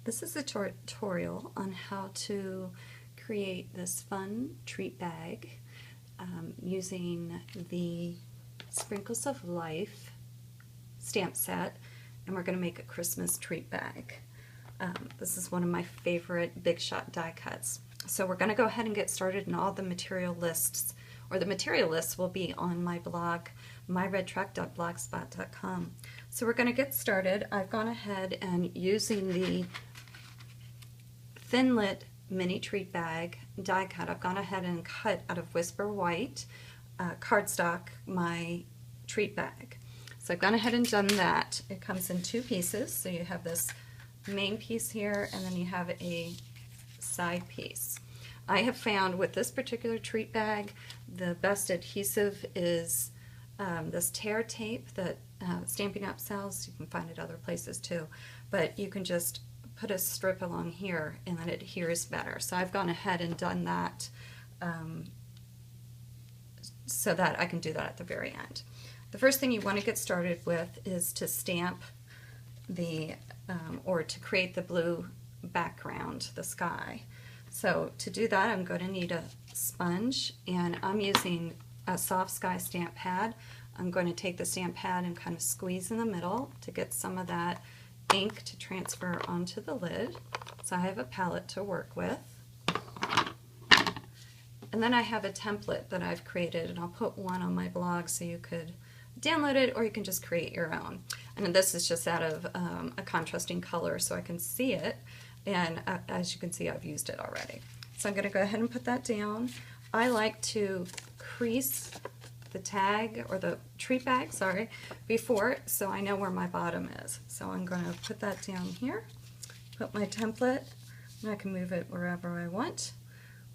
This is a tutorial on how to create this fun treat bag using the Sprinkles of Life stamp set, and we're going to make a Christmas treat bag. This is one of my favorite Big Shot die cuts. So we're going to go ahead and get started, and all the material lists, or the material lists, will be on my blog, MyRedTruck.blogspot.com. So we're going to get started. I've gone ahead and, using the Thinlit mini treat bag die cut, I've gone ahead and cut out of Whisper White cardstock my treat bag. So I've gone ahead and done that. It comes in two pieces. So you have this main piece here, and then you have a side piece. I have found with this particular treat bag, the best adhesive is this tear tape that Stampin' Up! Sells. You can find it other places too, but you can just put a strip along here and then it adheres better. So I've gone ahead and done that so that I can do that at the very end. The first thing you want to get started with is to stamp the, or to create the blue background, the sky. So to do that, I'm going to need a sponge, and I'm using a soft sky stamp pad. I'm going to take the stamp pad and kind of squeeze in the middle to get some of that ink to transfer onto the lid. So I have a palette to work with. And then I have a template that I've created, and I'll put one on my blog so you could download it, or you can just create your own. And this is just out of a contrasting color so I can see it, and as you can see, I've used it already. So I'm going to go ahead and put that down. I like to crease the tag, or the treat bag, sorry, before, so I know where my bottom is. So I'm going to put that down here, put my template, and I can move it wherever I want.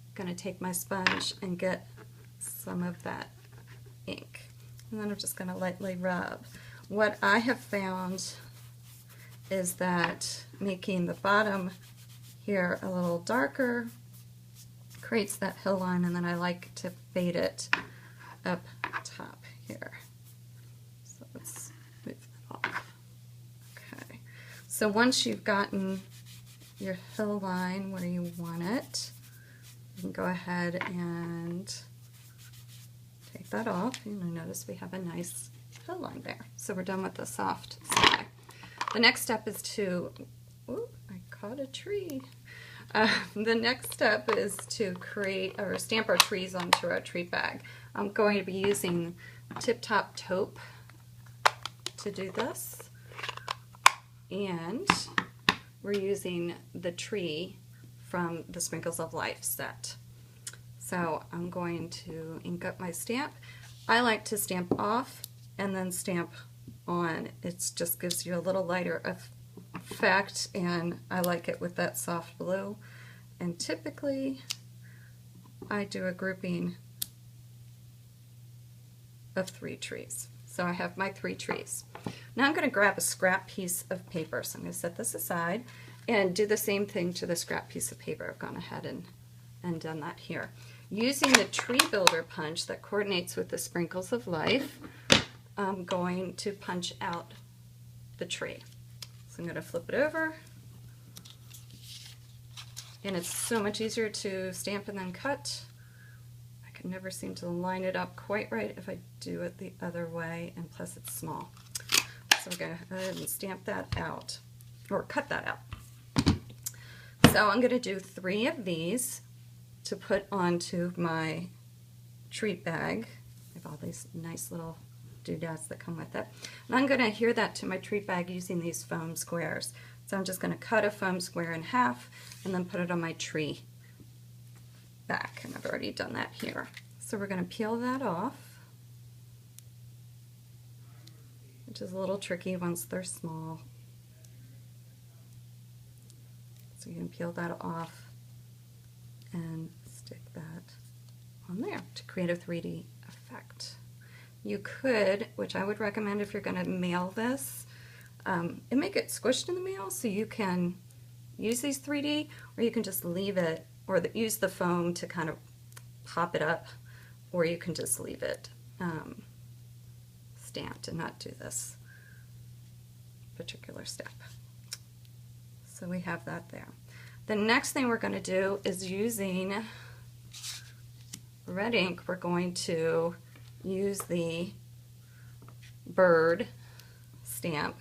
I'm going to take my sponge and get some of that ink, and then I'm just going to lightly rub. What I have found is that making the bottom here a little darker creates that hill line, and then I like to fade it up top here. So let's move that off. Okay. So once you've gotten your hill line where you want it, you can go ahead and take that off. And you'll notice we have a nice hill line there. So we're done with the soft sky. The next step is to, ooh, I caught a tree. The next step is to create or stamp our trees onto our treat bag. I'm going to be using Tip Top Taupe to do this, and we're using the tree from the Sprinkles of Life set. So I'm going to ink up my stamp. I like to stamp off and then stamp on. It just gives you a little lighter effect, and I like it with that soft blue. And typically I do a grouping of 3 trees. So I have my 3 trees. Now I'm going to grab a scrap piece of paper. So I'm going to set this aside and do the same thing to the scrap piece of paper. I've gone ahead and done that here. Using the tree builder punch that coordinates with the Sprinkles of Life, I'm going to punch out the tree. So I'm going to flip it over, and it's so much easier to stamp and then cut. I can never seem to line it up quite right if I do it the other way, and plus it's small. So we're going to go ahead and stamp that out, or cut that out. So I'm going to do 3 of these to put onto my treat bag. I have all these nice little doodads that come with it. And I'm going to adhere that to my treat bag using these foam squares. So I'm just going to cut a foam square in half and then put it on my tree back. And I've already done that here. So we're going to peel that off, which is a little tricky once they're small. So you can peel that off and stick that on there to create a 3D effect. You could, which I would recommend if you're going to mail this, and make it squished in the mail, so you can use these 3D, or you can just leave it, or use the foam to kind of pop it up, or you can just leave it stamped and not do this particular step. So we have that there. The next thing we're going to do is using red ink, we're going to use the bird stamp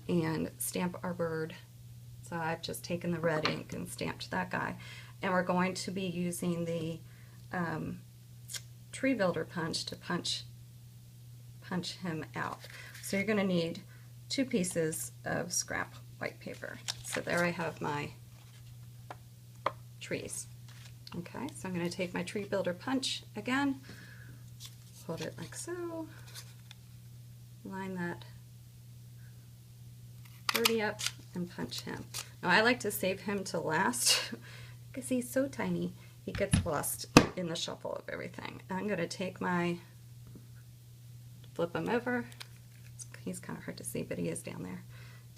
and stamp our bird. So I've just taken the red ink and stamped that guy. And we're going to be using the tree builder punch to punch him out. So you're going to need 2 pieces of scrap white paper. So there I have my trees. Okay, so I'm going to take my tree builder punch again, hold it like so, line that birdie up and punch him. Now I like to save him to last because he's so tiny he gets lost in the shuffle of everything. I'm going to take my, flip him over, he's kind of hard to see but he is down there.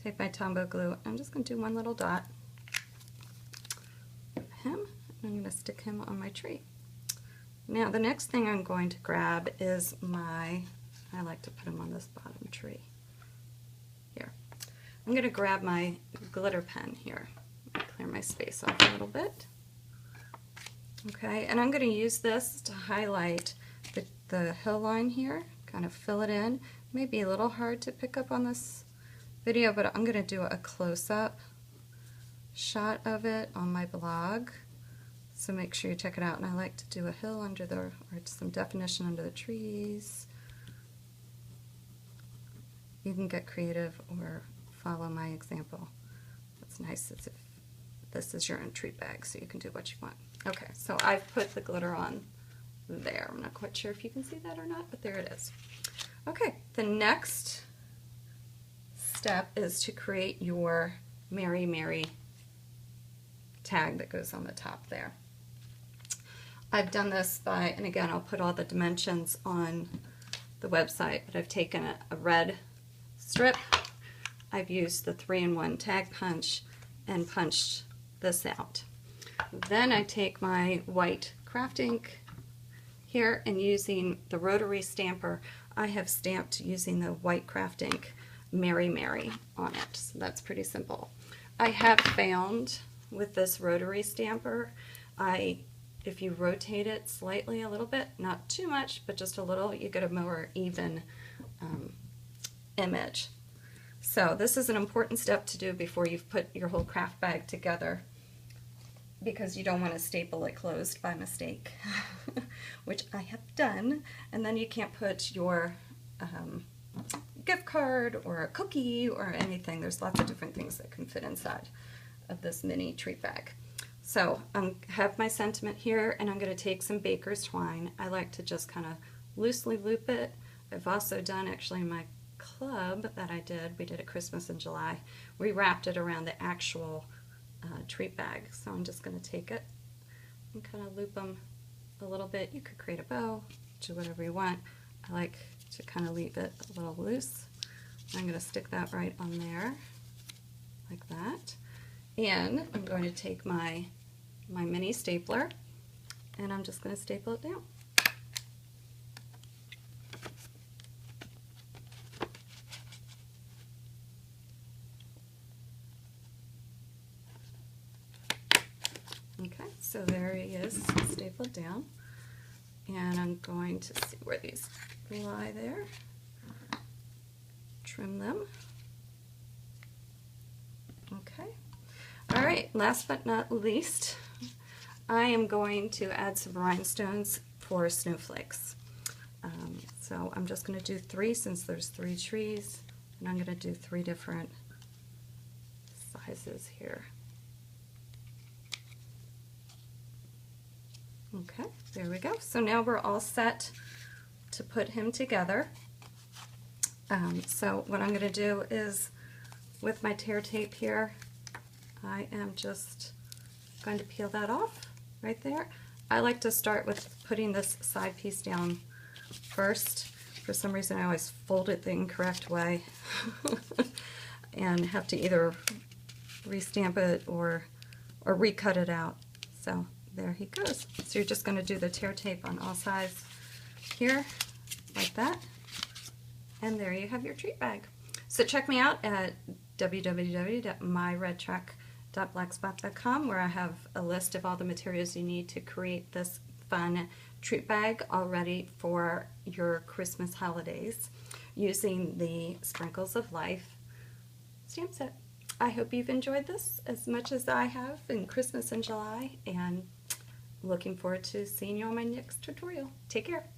Take my Tombow glue, I'm just going to do one little dot of him. I'm going to stick him on my tree. Now the next thing I'm going to grab is my, I like to put him on this bottom tree. Here. I'm going to grab my glitter pen here. Clear my space off a little bit. Okay, and I'm going to use this to highlight the hill line here, kind of fill it in. Maybe a little hard to pick up on this video, but I'm going to do a close-up shot of it on my blog. So make sure you check it out. And I like to do a hill under the, or some definition under the trees. You can get creative or follow my example. What's nice is if this is your own treat bag, so you can do what you want. Okay, so I've put the glitter on there. I'm not quite sure if you can see that or not, but there it is. Okay, the next step is to create your Mary Mary tag that goes on the top there. I've done this by, and again I'll put all the dimensions on the website, but I've taken a red strip, I've used the 3-in-1 tag punch and punched this out. Then I take my white craft ink here and using the rotary stamper, I have stamped using the white craft ink Mary Mary on it. So that's pretty simple. I have found with this rotary stamper, if you rotate it slightly a little bit, not too much, but just a little, you get a more even image. So this is an important step to do before you've put your whole craft bag together, because you don't want to staple it closed by mistake, which I have done, and then you can't put your gift card or a cookie or anything. There's lots of different things that can fit inside of this mini treat bag. So I have my sentiment here, and I'm going to take some baker's twine. I like to just kind of loosely loop it. I've also done, actually, in my club that I did, we did at Christmas in July, we wrapped it around the actual treat bag. So I'm just going to take it and kind of loop them a little bit. You could create a bow, do whatever you want. I like to kind of leave it a little loose. I'm going to stick that right on there, like that. And I'm going to take my mini stapler, and I'm just going to staple it down. Okay, so there he is, stapled down. And I'm going to see where these lie there. Trim them. Okay. All right, last but not least, I am going to add some rhinestones for snowflakes. So I'm just going to do 3 since there's 3 trees, and I'm going to do 3 different sizes here. Okay, there we go. So now we're all set to put him together. So what I'm going to do is, with my tear tape here, I am just going to peel that off right there. I like to start with putting this side piece down first. For some reason I always fold it the incorrect way and have to either restamp it or recut it out. So there he goes. So you're just going to do the tear tape on all sides here, like that. And there you have your treat bag. So check me out at www.myredtruck.blogspot.com, where I have a list of all the materials you need to create this fun treat bag all ready for your Christmas holidays using the Sprinkles of Life stamp set. I hope you've enjoyed this as much as I have in Christmas in July, and looking forward to seeing you on my next tutorial. Take care.